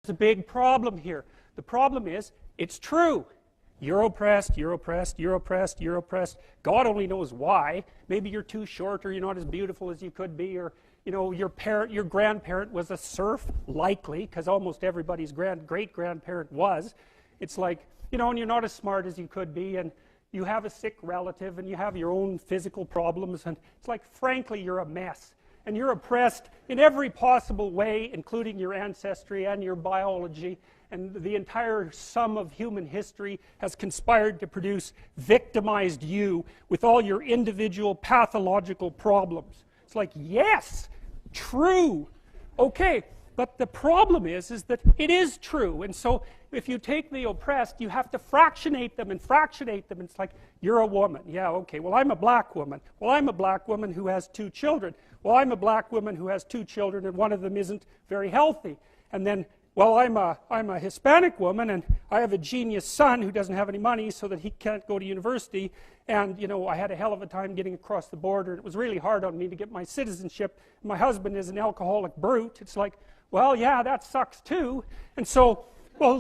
a big problem here. The problem is, it's true. You're oppressed, you're oppressed, you're oppressed, you're oppressed. God only knows why. Maybe you're too short, or you're not as beautiful as you could be, or your grandparent was a serf, likely, because almost everybody's great-grandparent was. It's like, and you're not as smart as you could be, and you have a sick relative, and you have your own physical problems, and it's like, frankly, you're a mess. And you're oppressed in every possible way, including your ancestry and your biology, and the entire sum of human history has conspired to produce victimized you with all your individual pathological problems. It's like, yes, true. Okay, but the problem is that it is true. And so if you take the oppressed, you have to fractionate them and fractionate them. It's like, you're a woman. Yeah, okay, well, I'm a black woman. Well, I'm a black woman who has 2 children. Well, I'm a black woman who has 2 children, and one of them isn't very healthy. And then, well, I'm a Hispanic woman, and I have a genius son who doesn't have any money so that he can't go to university. And, I had a hell of a time getting across the border. It was really hard on me to get my citizenship. My husband is an alcoholic brute. It's like, well, yeah, that sucks too. And so,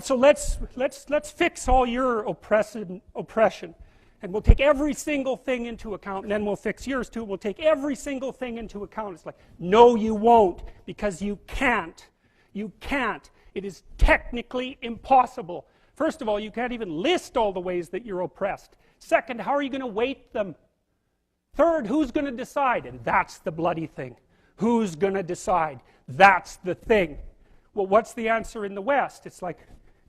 so let's fix all your oppression. And we'll take every single thing into account, and then we'll fix yours too. We'll take every single thing into account. It's like, no, you won't, because you can't. You can't. It is technically impossible. First of all, you can't even list all the ways that you're oppressed. Second, how are you going to weight them? Third, who's going to decide? And that's the bloody thing. Who's going to decide? That's the thing. Well, what's the answer in the West? It's like,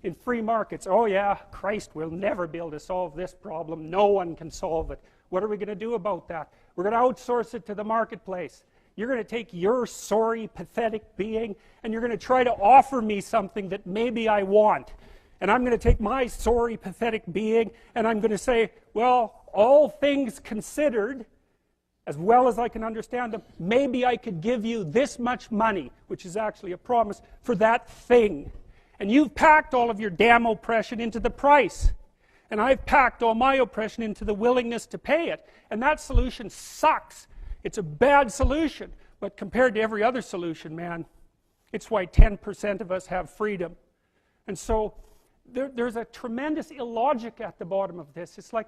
in free markets, oh yeah, Christ will never be able to solve this problem. No one can solve it. What are we going to do about that? We're going to outsource it to the marketplace. You're going to take your sorry, pathetic being, and you're going to try to offer me something that maybe I want. And I'm going to take my sorry, pathetic being, and I'm going to say, well, all things considered, as well as I can understand them, maybe I could give you this much money, which is actually a promise, for that thing. And you've packed all of your damn oppression into the price. And I've packed all my oppression into the willingness to pay it. And that solution sucks. It's a bad solution. But compared to every other solution, man, it's why 10% of us have freedom. And so there's a tremendous illogic at the bottom of this. It's like,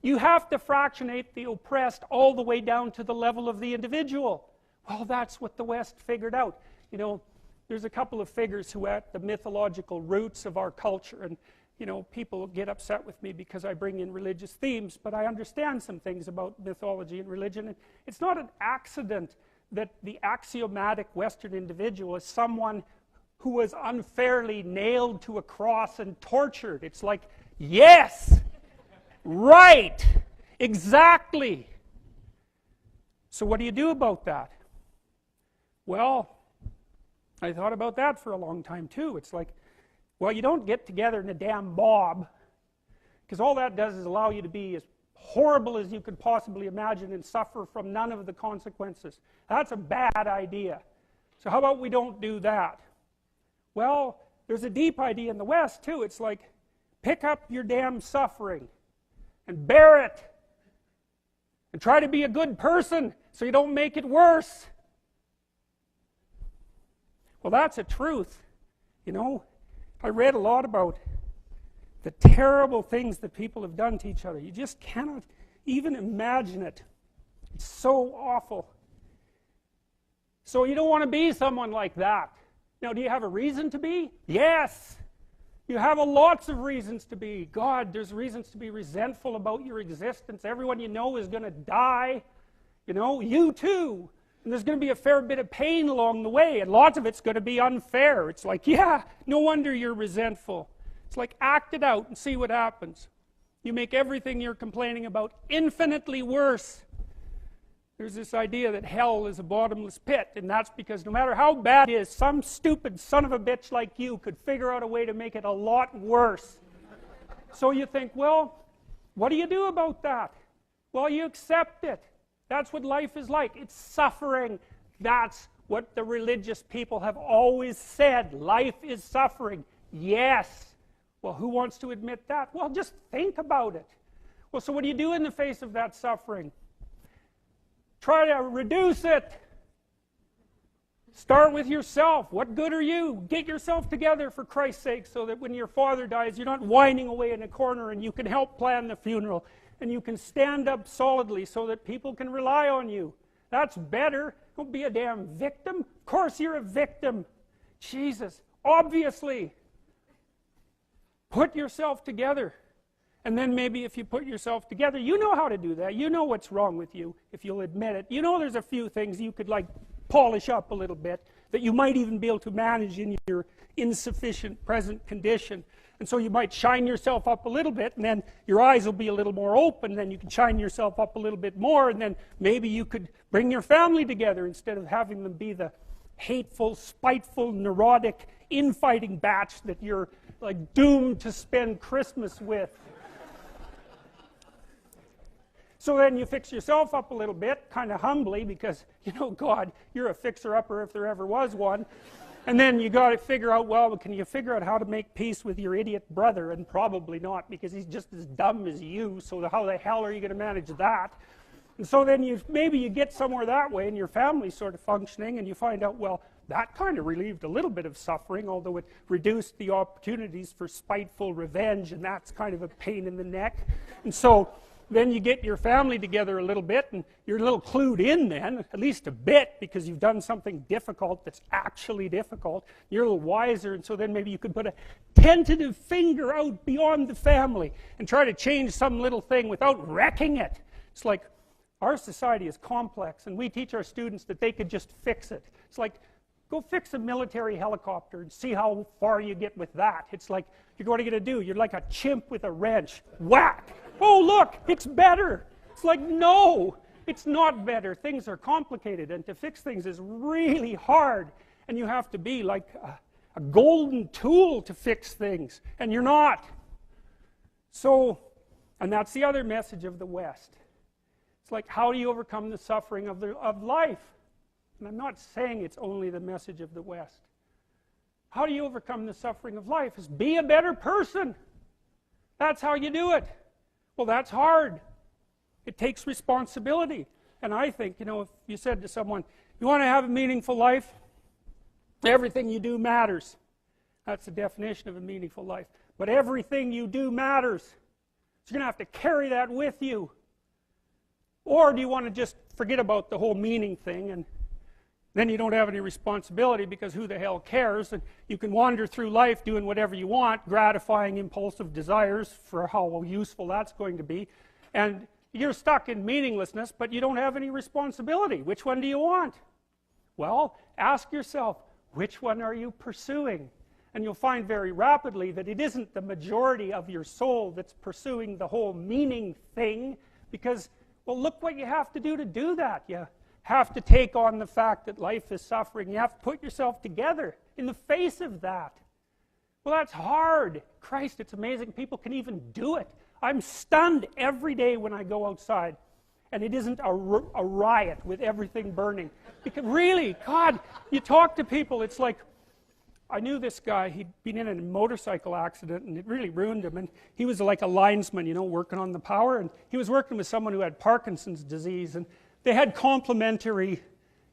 you have to fractionate the oppressed all the way down to the level of the individual. Well, that's what the West figured out. There's a couple of figures who are at the mythological roots of our culture, and people get upset with me because I bring in religious themes, but I understand some things about mythology and religion. And it's not an accident that the axiomatic Western individual is someone who was unfairly nailed to a cross and tortured. It's like, yes, right, exactly. So what do you do about that? Well, I thought about that for a long time too. It's like, well, you don't get together in a damn mob, because all that does is allow you to be as horrible as you could possibly imagine and suffer from none of the consequences. That's a bad idea. So how about we don't do that? Well, there's a deep idea in the West too. It's like, pick up your damn suffering and bear it and try to be a good person so you don't make it worse. Well, that's a truth. I read a lot about the terrible things that people have done to each other. You just cannot even imagine it. It's so awful. So you don't want to be someone like that. Now, do you have a reason to be? Yes. You have lots of reasons to be. God, there's reasons to be resentful about your existence. Everyone you know is going to die. You too. And there's going to be a fair bit of pain along the way, and lots of it's going to be unfair. It's like, yeah, no wonder you're resentful. It's like, act it out and see what happens. You make everything you're complaining about infinitely worse. There's this idea that hell is a bottomless pit, and that's because no matter how bad it is, some stupid son of a bitch like you could figure out a way to make it a lot worse. So you think, well, what do you do about that? Well, you accept it. That's what life is like. It's suffering. That's what the religious people have always said. Life is suffering. Yes. Well, who wants to admit that? Well, just think about it. Well, so what do you do in the face of that suffering? Try to reduce it. start with yourself. What good are you? Get yourself together for Christ's sake, so that when your father dies, you're not whining away in a corner, and you can help plan the funeral, and you can stand up solidly so that people can rely on you. That's better. Don't be a damn victim. Of course you're a victim. Jesus, obviously. Put yourself together. And then maybe if you put yourself together, you know how to do that. You know what's wrong with you, if you'll admit it. You know there's a few things you could like polish up a little bit, that you might even be able to manage in your insufficient present condition. And so you might shine yourself up a little bit, and then your eyes will be a little more open, and then you can shine yourself up a little bit more, and then maybe you could bring your family together instead of having them be the hateful, spiteful, neurotic, infighting batch that you're like doomed to spend Christmas with. So then you fix yourself up a little bit, kind of humbly, because, you know, God, you're a fixer-upper if there ever was one. And then you got to figure out, well, can you figure out how to make peace with your idiot brother? And probably not, because he's just as dumb as you, so how the hell are you going to manage that? And so then maybe you get somewhere that way, and your family's sort of functioning, and you find out, well, that kind of relieved a little bit of suffering, although it reduced the opportunities for spiteful revenge, and that's kind of a pain in the neck. And so then you get your family together a little bit, and you're a little clued in then, at least a bit, because you've done something difficult that's actually difficult. You're a little wiser, and so then maybe you could put a tentative finger out beyond the family and try to change some little thing without wrecking it. It's like, our society is complex, and we teach our students that they could just fix it. It's like, go fix a military helicopter and see how far you get with that. It's like, what are you going to do? You're like a chimp with a wrench. Whack! Oh, look, it's better. It's like, no, it's not better. Things are complicated, and to fix things is really hard. And you have to be like a golden tool to fix things, and you're not. So, and that's the other message of the West. It's like, how do you overcome the suffering of life? And I'm not saying it's only the message of the West. How do you overcome the suffering of life? Is be a better person. That's how you do it. Well, that's hard. It takes responsibility. And I think, you know, if you said to someone, you want to have a meaningful life? Everything you do matters. That's the definition of a meaningful life. But everything you do matters. So you're going to have to carry that with you. Or do you want to just forget about the whole meaning thing, and then you don't have any responsibility, because who the hell cares? And you can wander through life doing whatever you want, gratifying impulsive desires for how useful that's going to be. And you're stuck in meaninglessness, but you don't have any responsibility. Which one do you want? Well, ask yourself, which one are you pursuing? And you'll find very rapidly that it isn't the majority of your soul that's pursuing the whole meaning thing, because, well, look what you have to do that. You have to take on the fact that life is suffering. You have to put yourself together in the face of that. Well, that's hard. Christ, it's amazing people can even do it. I'm stunned every day when I go outside, and it isn't a riot with everything burning. Because really, God, you talk to people, it's like, I knew this guy, he'd been in a motorcycle accident, and it really ruined him, and he was like a linesman, you know, working on the power, and he was working with someone who had Parkinson's disease, and they had complementary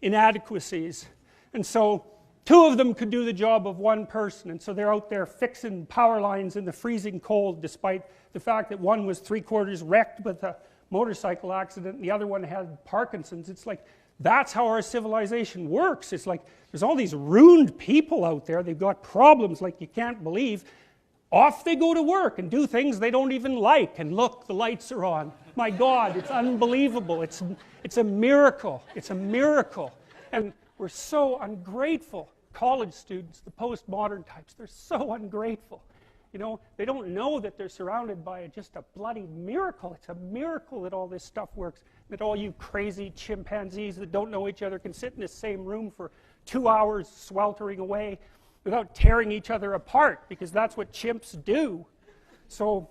inadequacies, and so two of them could do the job of one person, and so they're out there fixing power lines in the freezing cold, despite the fact that one was 3/4 wrecked with a motorcycle accident and the other one had Parkinson's. It's like, that's how our civilization works. It's like, there's all these ruined people out there, they've got problems like you can't believe. Off they go to work and do things they don't even like, and look, the lights are on. My God, it's unbelievable. It's a miracle. It's a miracle. And we're so ungrateful. College students, the postmodern types, they're so ungrateful. You know, they don't know that they're surrounded by just a bloody miracle. It's a miracle that all this stuff works, that all you crazy chimpanzees that don't know each other can sit in the same room for 2 hours sweltering away without tearing each other apart, because that's what chimps do. So,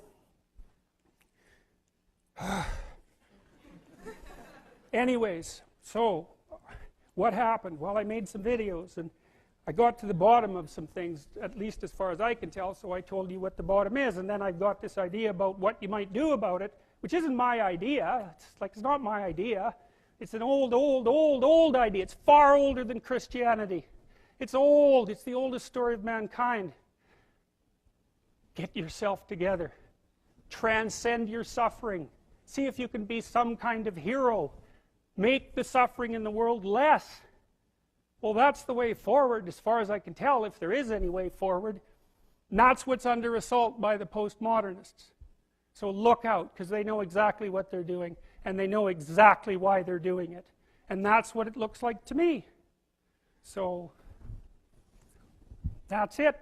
anyways, so what happened? Well, I made some videos, and I got to the bottom of some things, at least as far as I can tell, so I told you what the bottom is, and then I got this idea about what you might do about it, which isn't my idea. It's not my idea. It's an old idea. It's far older than Christianity. It's old. It's the oldest story of mankind. Get yourself together. Transcend your suffering. See if you can be some kind of hero. Make the suffering in the world less. Well, that's the way forward, as far as I can tell, if there is any way forward. And that's what's under assault by the postmodernists. So look out, because they know exactly what they're doing, and they know exactly why they're doing it. And that's what it looks like to me. So, that's it.